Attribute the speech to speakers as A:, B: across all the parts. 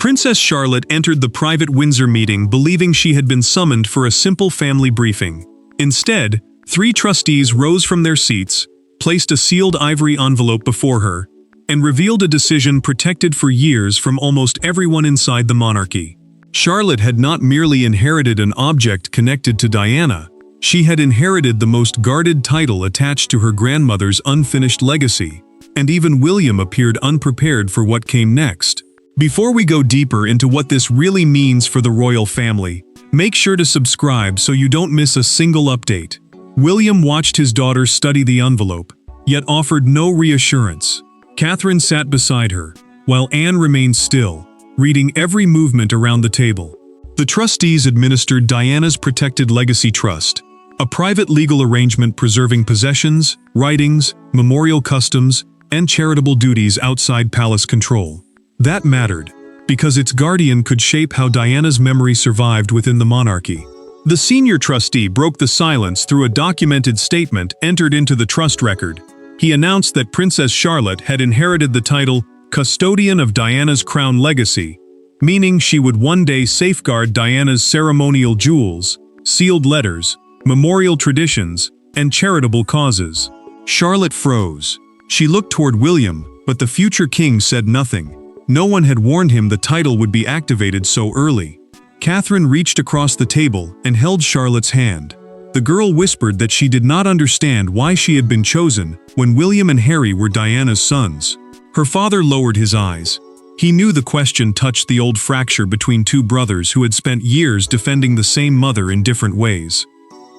A: Princess Charlotte entered the private Windsor meeting believing she had been summoned for a simple family briefing. Instead, 3 trustees rose from their seats, placed a sealed ivory envelope before her, and revealed a decision protected for years from almost everyone inside the monarchy. Charlotte had not merely inherited an object connected to Diana, she had inherited the most guarded title attached to her grandmother's unfinished legacy, and even William appeared unprepared for what came next. Before we go deeper into what this really means for the royal family, make sure to subscribe so you don't miss a single update. William watched his daughter study the envelope, yet offered no reassurance. Catherine sat beside her, while Anne remained still, reading every movement around the table. The trustees administered Diana's Protected Legacy Trust, a private legal arrangement preserving possessions, writings, memorial customs, and charitable duties outside palace control. That mattered, because its guardian could shape how Diana's memory survived within the monarchy. The senior trustee broke the silence through a documented statement entered into the trust record. He announced that Princess Charlotte had inherited the title Custodian of Diana's Crown Legacy, meaning she would one day safeguard Diana's ceremonial jewels, sealed letters, memorial traditions, and charitable causes. Charlotte froze. She looked toward William, but the future king said nothing. No one had warned him the title would be activated so early. Catherine reached across the table and held Charlotte's hand. The girl whispered that she did not understand why she had been chosen when William and Harry were Diana's sons. Her father lowered his eyes. He knew the question touched the old fracture between 2 brothers who had spent years defending the same mother in different ways.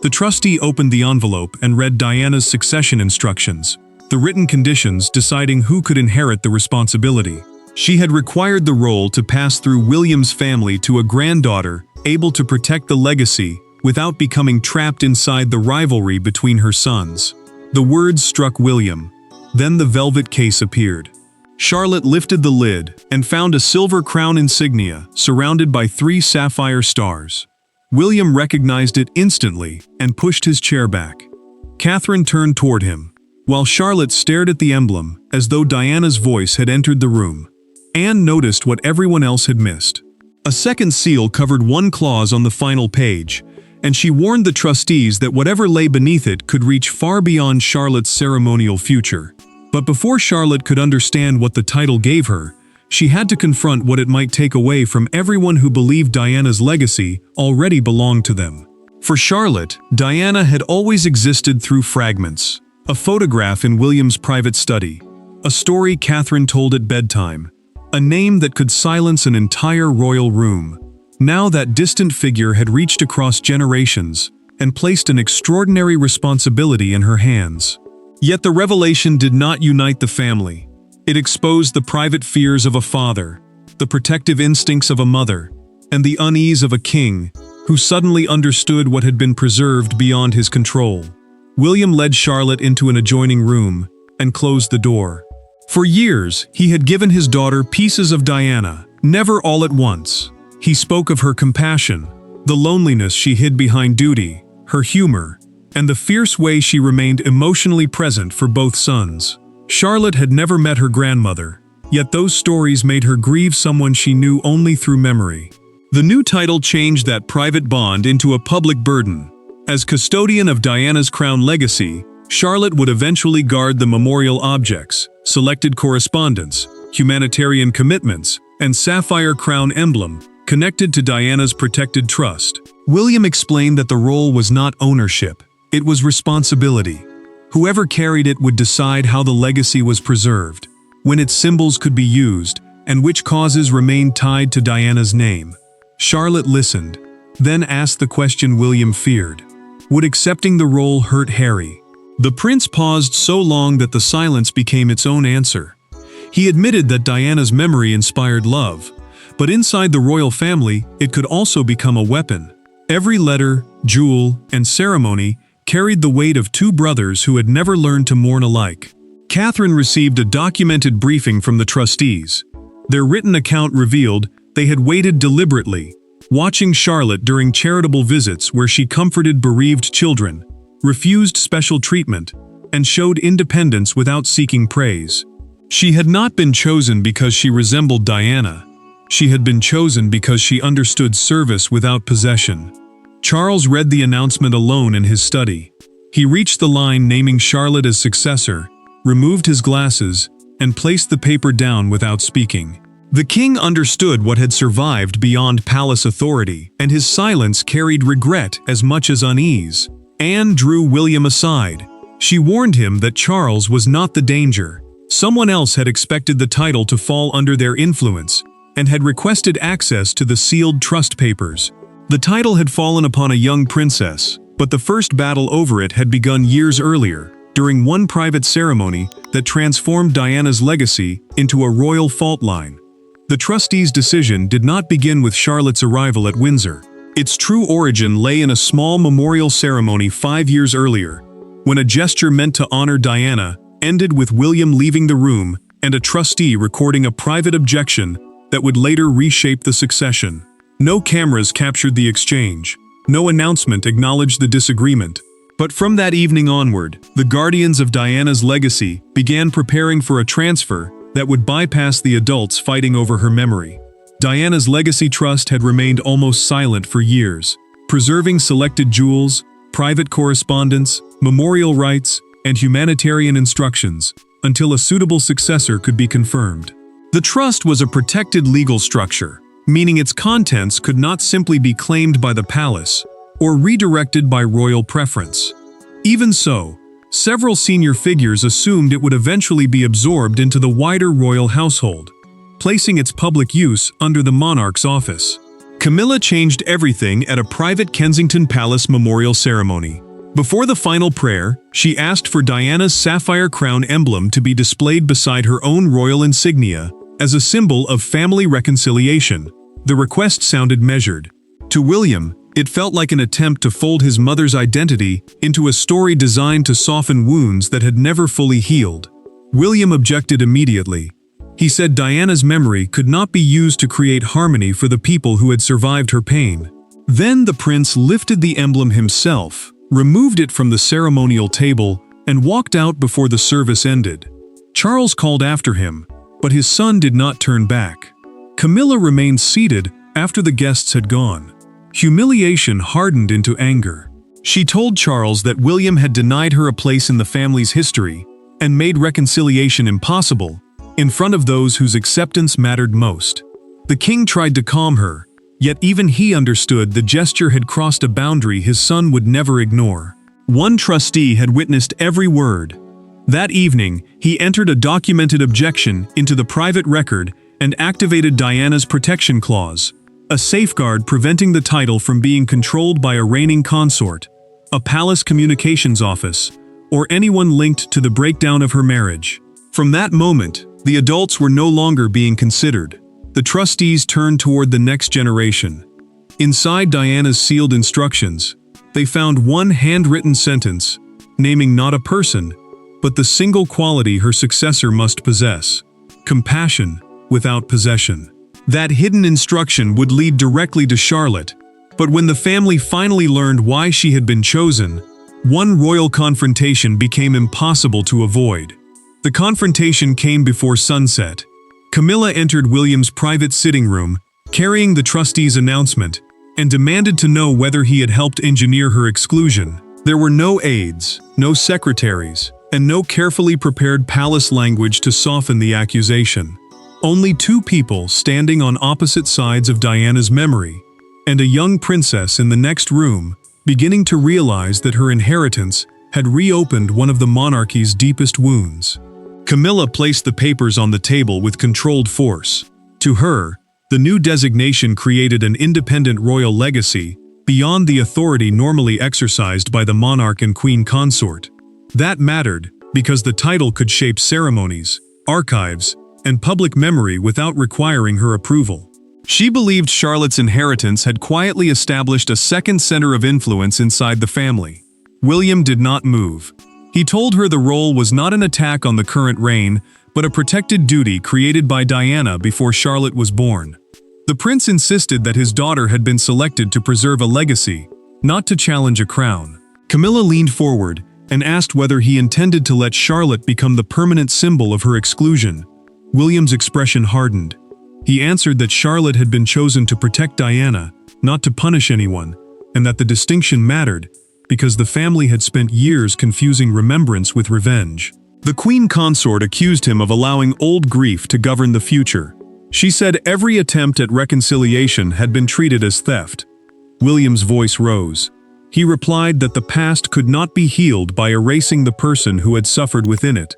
A: The trustee opened the envelope and read Diana's succession instructions, the written conditions deciding who could inherit the responsibility. She had required the role to pass through William's family to a granddaughter able to protect the legacy without becoming trapped inside the rivalry between her sons. The words struck William. Then the velvet case appeared. Charlotte lifted the lid and found a silver crown insignia surrounded by 3 sapphire stars. William recognized it instantly and pushed his chair back. Catherine turned toward him, while Charlotte stared at the emblem as though Diana's voice had entered the room. Anne noticed what everyone else had missed. A second seal covered one clause on the final page, and she warned the trustees that whatever lay beneath it could reach far beyond Charlotte's ceremonial future. But before Charlotte could understand what the title gave her, she had to confront what it might take away from everyone who believed Diana's legacy already belonged to them. For Charlotte, Diana had always existed through fragments. A photograph in William's private study, a story Catherine told at bedtime, a name that could silence an entire royal room. Now that distant figure had reached across generations and placed an extraordinary responsibility in her hands. Yet the revelation did not unite the family. It exposed the private fears of a father, the protective instincts of a mother, and the unease of a king who suddenly understood what had been preserved beyond his control. William led Charlotte into an adjoining room and closed the door. For years, he had given his daughter pieces of Diana, never all at once. He spoke of her compassion, the loneliness she hid behind duty, her humor, and the fierce way she remained emotionally present for both sons. Charlotte had never met her grandmother, yet those stories made her grieve someone she knew only through memory. The new title changed that private bond into a public burden. As custodian of Diana's crown legacy, Charlotte would eventually guard the memorial objects, selected correspondence, humanitarian commitments, and sapphire crown emblem connected to Diana's protected trust. William explained that the role was not ownership, it was responsibility. Whoever carried it would decide how the legacy was preserved, when its symbols could be used, and which causes remained tied to Diana's name. Charlotte listened, then asked the question William feared. Would accepting the role hurt Harry? The prince paused so long that the silence became its own answer. He admitted that Diana's memory inspired love, but inside the royal family, it could also become a weapon. Every letter, jewel, and ceremony carried the weight of 2 brothers who had never learned to mourn alike. Catherine received a documented briefing from the trustees. Their written account revealed they had waited deliberately, watching Charlotte during charitable visits where she comforted bereaved children, refused special treatment, and showed independence without seeking praise. She had not been chosen because she resembled Diana. She had been chosen because she understood service without possession. Charles read the announcement alone in his study. He reached the line naming Charlotte as successor, removed his glasses, and placed the paper down without speaking. The king understood what had survived beyond palace authority, and his silence carried regret as much as unease. Anne drew William aside. She warned him that Charles was not the danger. Someone else had expected the title to fall under their influence, and had requested access to the sealed trust papers. The title had fallen upon a young princess, but the first battle over it had begun years earlier, during one private ceremony that transformed Diana's legacy into a royal fault line. The trustees' decision did not begin with Charlotte's arrival at Windsor. Its true origin lay in a small memorial ceremony 5 years earlier, when a gesture meant to honor Diana ended with William leaving the room and a trustee recording a private objection that would later reshape the succession. No cameras captured the exchange. No announcement acknowledged the disagreement. But from that evening onward, the guardians of Diana's legacy began preparing for a transfer that would bypass the adults fighting over her memory. Diana's legacy trust had remained almost silent for years, preserving selected jewels, private correspondence, memorial rights, and humanitarian instructions, until a suitable successor could be confirmed. The trust was a protected legal structure, meaning its contents could not simply be claimed by the palace or redirected by royal preference. Even so, several senior figures assumed it would eventually be absorbed into the wider royal household, placing its public use under the monarch's office. Camilla changed everything at a private Kensington Palace memorial ceremony. Before the final prayer, she asked for Diana's sapphire crown emblem to be displayed beside her own royal insignia as a symbol of family reconciliation. The request sounded measured. To William, it felt like an attempt to fold his mother's identity into a story designed to soften wounds that had never fully healed. William objected immediately. He said Diana's memory could not be used to create harmony for the people who had survived her pain. Then the prince lifted the emblem himself, removed it from the ceremonial table, and walked out before the service ended. Charles called after him, but his son did not turn back. Camilla remained seated after the guests had gone. Humiliation hardened into anger. She told Charles that William had denied her a place in the family's history and made reconciliation impossible in front of those whose acceptance mattered most. The king tried to calm her, yet even he understood the gesture had crossed a boundary his son would never ignore. One trustee had witnessed every word. That evening, he entered a documented objection into the private record and activated Diana's protection clause, a safeguard preventing the title from being controlled by a reigning consort, a palace communications office, or anyone linked to the breakdown of her marriage. From that moment, the adults were no longer being considered. The trustees turned toward the next generation. Inside Diana's sealed instructions, they found one handwritten sentence, naming not a person, but the single quality her successor must possess: compassion without possession. That hidden instruction would lead directly to Charlotte, but when the family finally learned why she had been chosen, one royal confrontation became impossible to avoid. The confrontation came before sunset. Camilla entered William's private sitting room, carrying the trustee's announcement, and demanded to know whether he had helped engineer her exclusion. There were no aides, no secretaries, and no carefully prepared palace language to soften the accusation. Only two people standing on opposite sides of Diana's memory, and a young princess in the next room, beginning to realize that her inheritance had reopened one of the monarchy's deepest wounds. Camilla placed the papers on the table with controlled force. To her, the new designation created an independent royal legacy beyond the authority normally exercised by the monarch and queen consort. That mattered because the title could shape ceremonies, archives, and public memory without requiring her approval. She believed Charlotte's inheritance had quietly established a second center of influence inside the family. William did not move. He told her the role was not an attack on the current reign, but a protected duty created by Diana before Charlotte was born. The prince insisted that his daughter had been selected to preserve a legacy, not to challenge a crown. Camilla leaned forward and asked whether he intended to let Charlotte become the permanent symbol of her exclusion. William's expression hardened. He answered that Charlotte had been chosen to protect Diana, not to punish anyone, and that the distinction mattered because the family had spent years confusing remembrance with revenge. The queen consort accused him of allowing old grief to govern the future. She said every attempt at reconciliation had been treated as theft. William's voice rose. He replied that the past could not be healed by erasing the person who had suffered within it,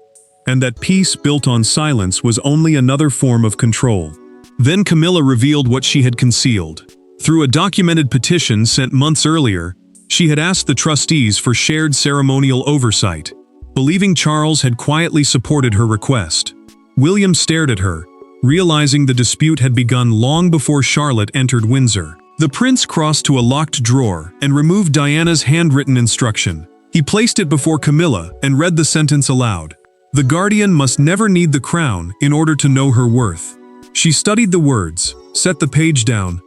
A: and that peace built on silence was only another form of control. Then Camilla revealed what she had concealed. Through a documented petition sent months earlier, she had asked the trustees for shared ceremonial oversight, believing Charles had quietly supported her request. William stared at her, realizing the dispute had begun long before Charlotte entered Windsor. The prince crossed to a locked drawer and removed Diana's handwritten instruction. He placed it before Camilla and read the sentence aloud. The guardian must never need the crown in order to know her worth. She studied the words, set the page down,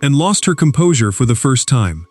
A: and lost her composure for the first time.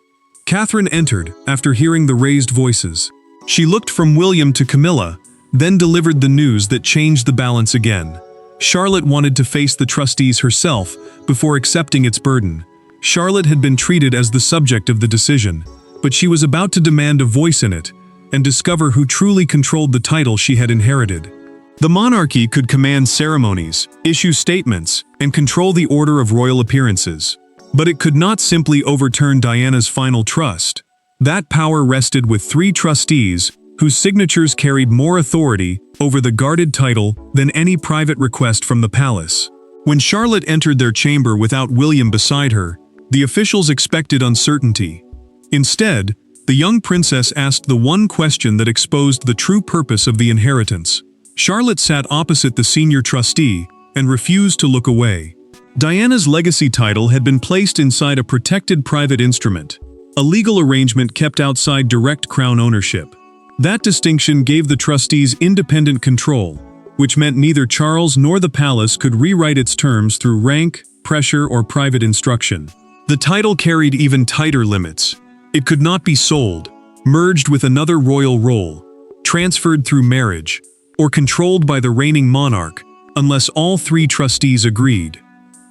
A: Catherine entered after hearing the raised voices. She looked from William to Camilla, then delivered the news that changed the balance again. Charlotte wanted to face the trustees herself before accepting its burden. Charlotte had been treated as the subject of the decision, but she was about to demand a voice in it and discover who truly controlled the title she had inherited. The monarchy could command ceremonies, issue statements, and control the order of royal appearances. But it could not simply overturn Diana's final trust. That power rested with 3 trustees whose signatures carried more authority over the guarded title than any private request from the palace. When Charlotte entered their chamber without William beside her, the officials expected uncertainty. Instead, the young princess asked the one question that exposed the true purpose of the inheritance. Charlotte sat opposite the senior trustee and refused to look away. Diana's legacy title had been placed inside a protected private instrument, a legal arrangement kept outside direct crown ownership. That distinction gave the trustees independent control, which meant neither Charles nor the palace could rewrite its terms through rank, pressure, or private instruction. The title carried even tighter limits. It could not be sold, merged with another royal role, transferred through marriage, or controlled by the reigning monarch, unless all 3 trustees agreed.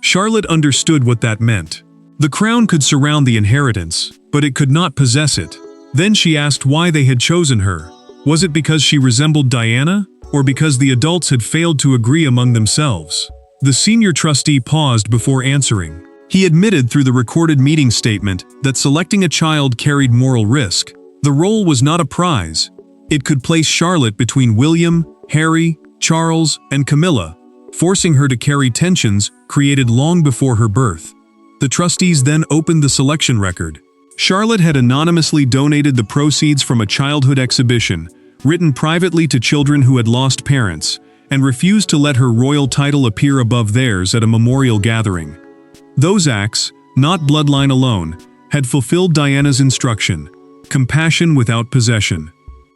A: Charlotte understood what that meant. The crown could surround the inheritance, but it could not possess it. Then she asked why they had chosen her. Was it because she resembled Diana, or because the adults had failed to agree among themselves? The senior trustee paused before answering. He admitted through the recorded meeting statement that selecting a child carried moral risk. The role was not a prize. It could place Charlotte between William, Harry, Charles, and Camilla, forcing her to carry tensions created long before her birth. The trustees then opened the selection record. Charlotte had anonymously donated the proceeds from a childhood exhibition, written privately to children who had lost parents, and refused to let her royal title appear above theirs at a memorial gathering. Those acts, not bloodline alone, had fulfilled Diana's instruction: compassion without possession.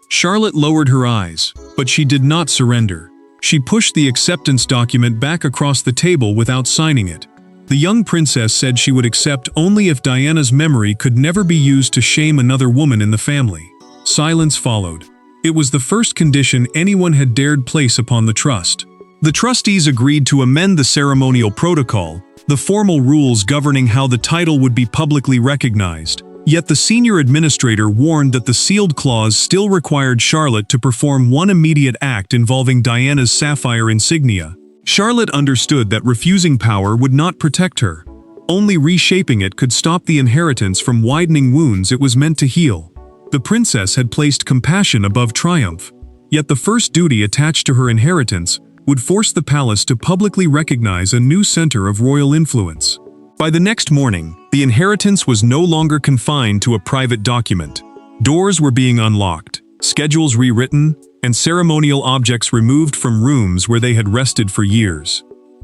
A: Charlotte lowered her eyes, but she did not surrender. She pushed the acceptance document back across the table without signing it. The young princess said she would accept only if Diana's memory could never be used to shame another woman in the family. Silence followed. It was the first condition anyone had dared place upon the trust. The trustees agreed to amend the ceremonial protocol, the formal rules governing how the title would be publicly recognized. Yet the senior administrator warned that the sealed clause still required Charlotte to perform one immediate act involving Diana's sapphire insignia. Charlotte understood that refusing power would not protect her. Only reshaping it could stop the inheritance from widening wounds it was meant to heal. The princess had placed compassion above triumph. Yet the first duty attached to her inheritance would force the palace to publicly recognize a new center of royal influence. By the next morning, the inheritance was no longer confined to a private document. Doors were being unlocked, schedules rewritten, and ceremonial objects removed from rooms where they had rested for years.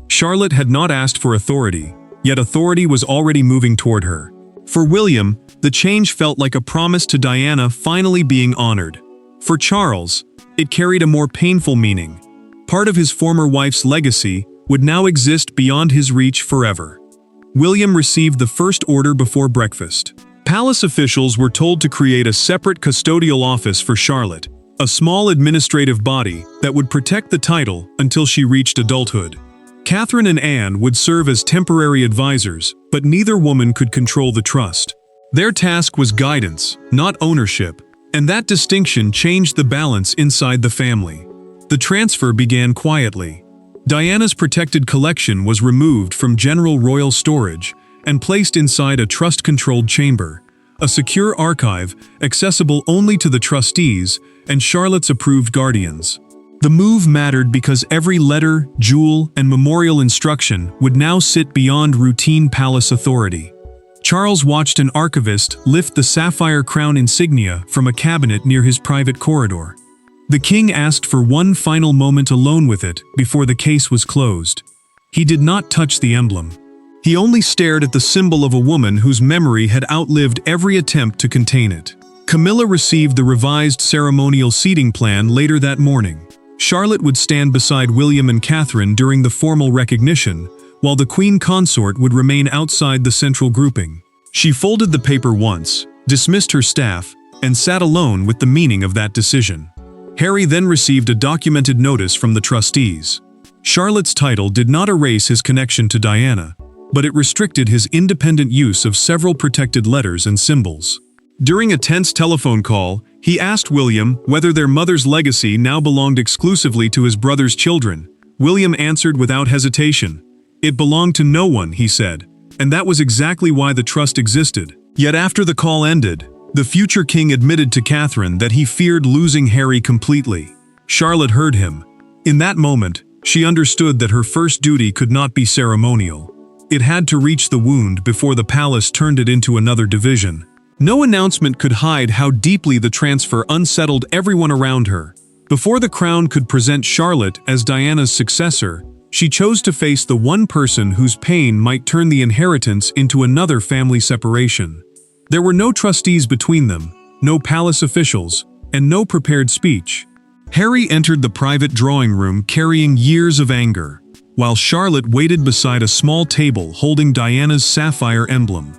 A: Charlotte had not asked for authority, yet authority was already moving toward her. For William, the change felt like a promise to Diana finally being honored. For Charles, it carried a more painful meaning. Part of his former wife's legacy would now exist beyond his reach forever. William received the first order before breakfast. Palace officials were told to create a separate custodial office for Charlotte, a small administrative body that would protect the title until she reached adulthood. Catherine and Anne would serve as temporary advisors, but neither woman could control the trust. Their task was guidance, not ownership, and that distinction changed the balance inside the family. The transfer began quietly. Diana's protected collection was removed from general royal storage and placed inside a trust-controlled chamber, a secure archive accessible only to the trustees and Charlotte's approved guardians. The move mattered because every letter, jewel, and memorial instruction would now sit beyond routine palace authority. Charles watched an archivist lift the sapphire crown insignia from a cabinet near his private corridor. The king asked for one final moment alone with it before the case was closed. He did not touch the emblem. He only stared at the symbol of a woman whose memory had outlived every attempt to contain it. Camilla received the revised ceremonial seating plan later that morning. Charlotte would stand beside William and Catherine during the formal recognition, while the queen consort would remain outside the central grouping. She folded the paper once, dismissed her staff, and sat alone with the meaning of that decision. Harry then received a documented notice from the trustees. Charlotte's title did not erase his connection to Diana, but it restricted his independent use of several protected letters and symbols. During a tense telephone call, he asked William whether their mother's legacy now belonged exclusively to his brother's children. William answered without hesitation. It belonged to no one, he said, and that was exactly why the trust existed. Yet after the call ended, the future king admitted to Catherine that he feared losing Harry completely. Charlotte heard him. In that moment, she understood that her first duty could not be ceremonial. It had to reach the wound before the palace turned it into another division. No announcement could hide how deeply the transfer unsettled everyone around her. Before the crown could present Charlotte as Diana's successor, she chose to face the one person whose pain might turn the inheritance into another family separation. There were no trustees between them, no palace officials, and no prepared speech. Harry entered the private drawing room carrying years of anger, while Charlotte waited beside a small table holding Diana's sapphire emblem.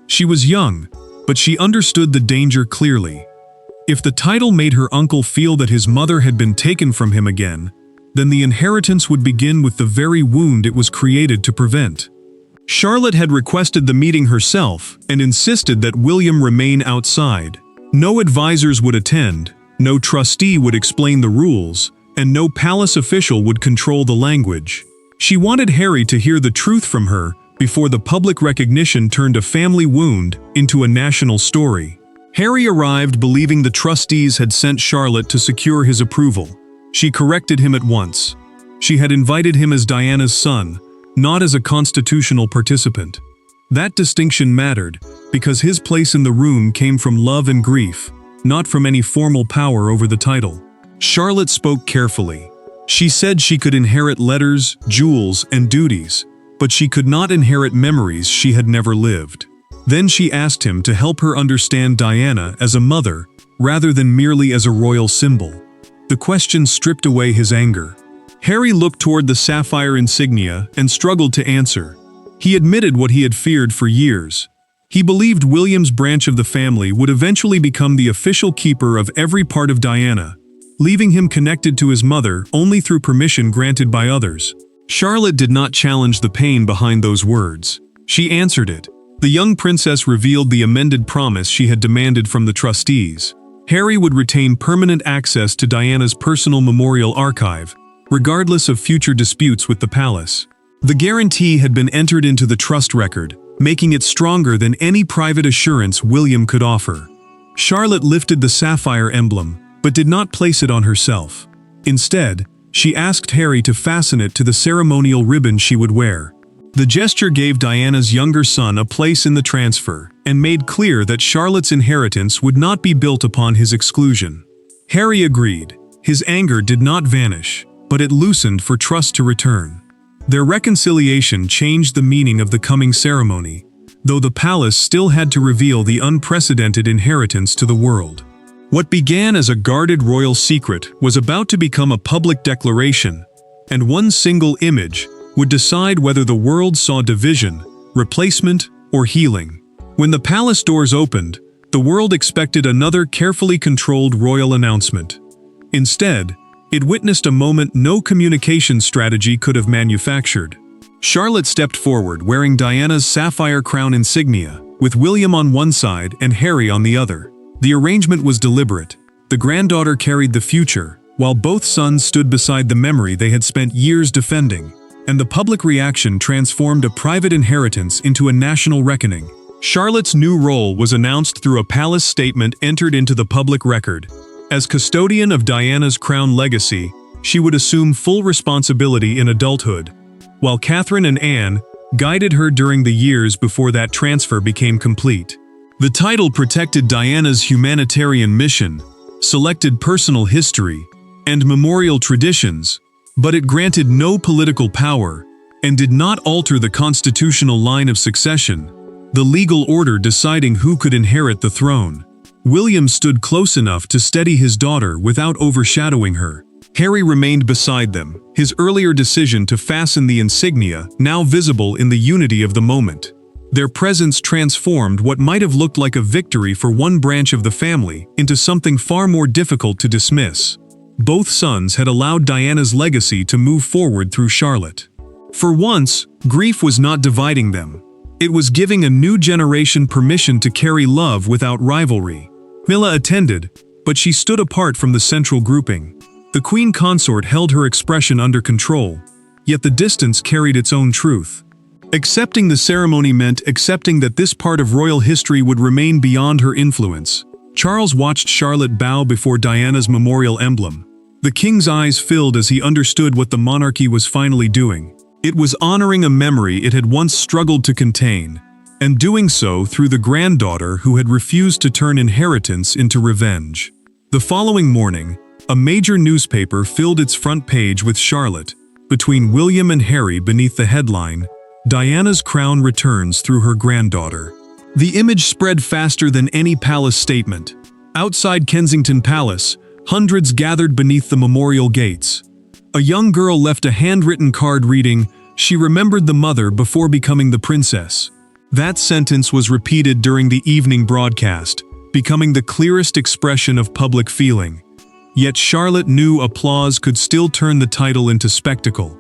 A: She was young, but she understood the danger clearly. If the title made her uncle feel that his mother had been taken from him again, then the inheritance would begin with the very wound it was created to prevent. Charlotte had requested the meeting herself and insisted that William remain outside. No advisors would attend, no trustee would explain the rules, and no palace official would control the language. She wanted Harry to hear the truth from her before the public recognition turned a family wound into a national story. Harry arrived believing the trustees had sent Charlotte to secure his approval. She corrected him at once. She had invited him as Diana's son, not as a constitutional participant. That distinction mattered, because his place in the room came from love and grief, not from any formal power over the title. Charlotte spoke carefully. She said she could inherit letters, jewels, and duties, but she could not inherit memories she had never lived. Then she asked him to help her understand Diana as a mother, rather than merely as a royal symbol. The question stripped away his anger. Harry looked toward the sapphire insignia and struggled to answer. He admitted what he had feared for years. He believed William's branch of the family would eventually become the official keeper of every part of Diana, leaving him connected to his mother only through permission granted by others. Charlotte did not challenge the pain behind those words. She answered it. The young princess revealed the amended promise she had demanded from the trustees. Harry would retain permanent access to Diana's personal memorial archive, regardless of future disputes with the palace. The guarantee had been entered into the trust record, making it stronger than any private assurance William could offer. Charlotte lifted the sapphire emblem, but did not place it on herself. Instead, she asked Harry to fasten it to the ceremonial ribbon she would wear. The gesture gave Diana's younger son a place in the transfer, and made clear that Charlotte's inheritance would not be built upon his exclusion. Harry agreed. His anger did not vanish, but it loosened for trust to return. Their reconciliation changed the meaning of the coming ceremony, though the palace still had to reveal the unprecedented inheritance to the world. What began as a guarded royal secret was about to become a public declaration, and one single image would decide whether the world saw division, replacement, or healing. When the palace doors opened, the world expected another carefully controlled royal announcement. Instead, It witnessed a moment no communication strategy could have manufactured. Charlotte stepped forward wearing Diana's sapphire crown insignia, with William on one side and Harry on the other. The arrangement was deliberate. The granddaughter carried the future, while both sons stood beside the memory they had spent years defending, and the public reaction transformed a private inheritance into a national reckoning. Charlotte's new role was announced through a palace statement entered into the public record. As custodian of Diana's crown legacy, she would assume full responsibility in adulthood, while Catherine and Anne guided her during the years before that transfer became complete. The title protected Diana's humanitarian mission, selected personal history, and memorial traditions, but it granted no political power and did not alter the constitutional line of succession, the legal order deciding who could inherit the throne. William stood close enough to steady his daughter without overshadowing her. Harry remained beside them, his earlier decision to fasten the insignia now visible in the unity of the moment. Their presence transformed what might have looked like a victory for one branch of the family into something far more difficult to dismiss. Both sons had allowed Diana's legacy to move forward through Charlotte. For once, grief was not dividing them. It was giving a new generation permission to carry love without rivalry. Camilla attended, but she stood apart from the central grouping. The queen consort held her expression under control, yet the distance carried its own truth. Accepting the ceremony meant accepting that this part of royal history would remain beyond her influence. Charles watched Charlotte bow before Diana's memorial emblem. The king's eyes filled as he understood what the monarchy was finally doing. It was honoring a memory it had once struggled to contain, and doing so through the granddaughter who had refused to turn inheritance into revenge. The following morning, a major newspaper filled its front page with Charlotte, between William and Harry beneath the headline, "Diana's crown returns through her granddaughter." The image spread faster than any palace statement. Outside Kensington Palace, hundreds gathered beneath the memorial gates. A young girl left a handwritten card reading, "She remembered the mother before becoming the princess." That sentence was repeated during the evening broadcast, becoming the clearest expression of public feeling. Yet Charlotte knew applause could still turn the title into spectacle.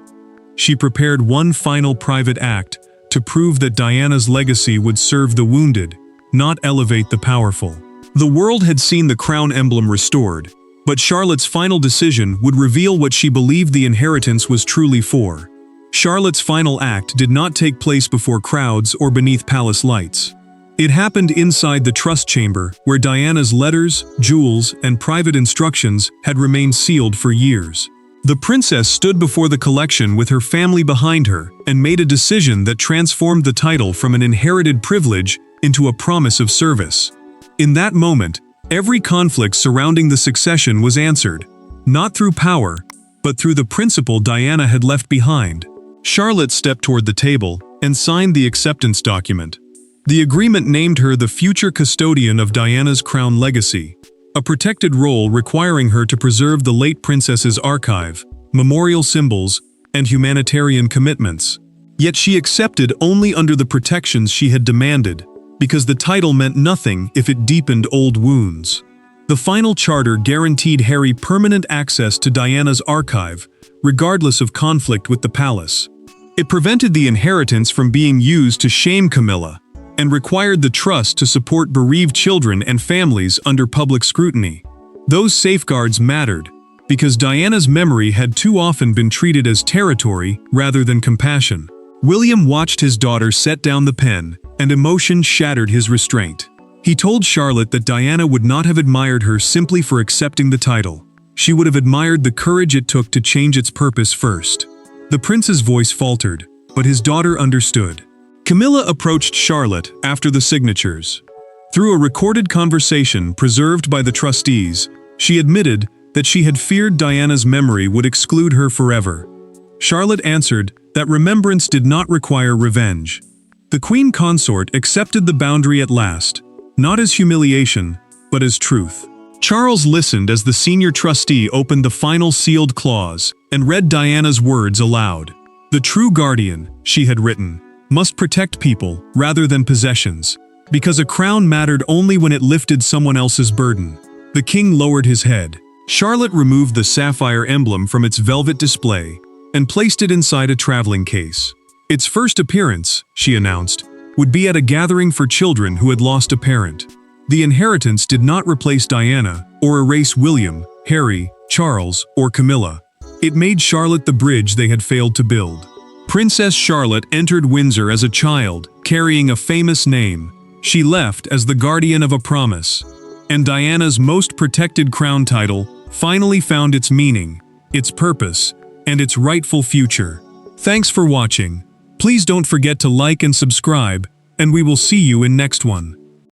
A: She prepared one final private act to prove that Diana's legacy would serve the wounded, not elevate the powerful. The world had seen the crown emblem restored, but Charlotte's final decision would reveal what she believed the inheritance was truly for. Charlotte's final act did not take place before crowds or beneath palace lights. It happened inside the trust chamber, where Diana's letters, jewels, and private instructions had remained sealed for years. The princess stood before the collection with her family behind her and made a decision that transformed the title from an inherited privilege into a promise of service. In that moment, every conflict surrounding the succession was answered, not through power, but through the principle Diana had left behind. Charlotte stepped toward the table and signed the acceptance document. The agreement named her the future custodian of Diana's crown legacy, a protected role requiring her to preserve the late princess's archive, memorial symbols, and humanitarian commitments. Yet she accepted only under the protections she had demanded, because the title meant nothing if it deepened old wounds. The final charter guaranteed Harry permanent access to Diana's archive, regardless of conflict with the palace. It prevented the inheritance from being used to shame Camilla, and required the trust to support bereaved children and families under public scrutiny. Those safeguards mattered, because Diana's memory had too often been treated as territory rather than compassion. William watched his daughter set down the pen, and emotion shattered his restraint. He told Charlotte that Diana would not have admired her simply for accepting the title. She would have admired the courage it took to change its purpose first. The prince's voice faltered, but his daughter understood. Camilla approached Charlotte after the signatures. Through a recorded conversation preserved by the trustees, she admitted that she had feared Diana's memory would exclude her forever. Charlotte answered that remembrance did not require revenge. The queen consort accepted the boundary at last, not as humiliation, but as truth. Charles listened as the senior trustee opened the final sealed clause and read Diana's words aloud. "The true guardian," she had written, "must protect people rather than possessions, because a crown mattered only when it lifted someone else's burden." The king lowered his head. Charlotte removed the sapphire emblem from its velvet display and placed it inside a traveling case. Its first appearance, she announced, would be at a gathering for children who had lost a parent. The inheritance did not replace Diana or erase William, Harry, Charles, or Camilla. It made Charlotte the bridge they had failed to build. Princess Charlotte entered Windsor as a child, carrying a famous name. She left as the guardian of a promise. And Diana's most protected crown title finally found its meaning, its purpose, and its rightful future. Thanks for watching. Please don't forget to like and subscribe, and we will see you in next one.